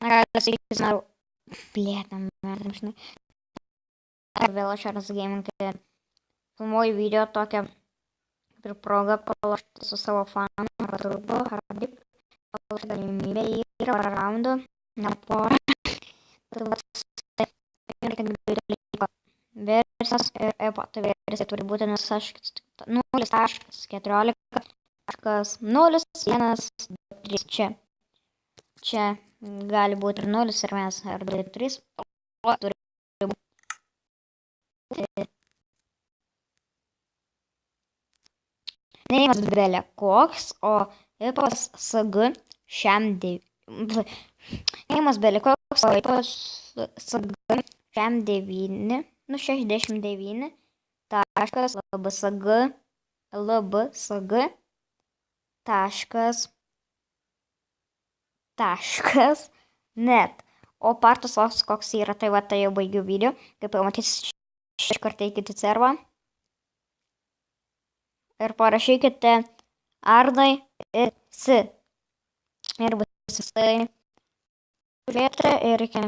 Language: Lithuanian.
Sveiki, noriu plėtą, žinai. Vėl aš Arnas Gaming filmuoju video tokią ir progą palošti su savo fanu arba turbo hardy. Palošti galimybę yra raundų, ne porą. Tai vat, reikia dalyko. Versijos ir epotų versija turi būti 0.14.0.1.3 čia gali būti ir 0 ir 1 ar 2 ir 3, o turi būti neimas belė koks, o epas SG šiam neimas belė koks, o epas SG šiam 69 taškas lbsg taškas net. O partas koks yra, tai va, tai jau baigiu video. Kaip pamatysit, šį kartą eikite į servą. Ir parašykite Arnai ir bus visai žiūrėti ir iki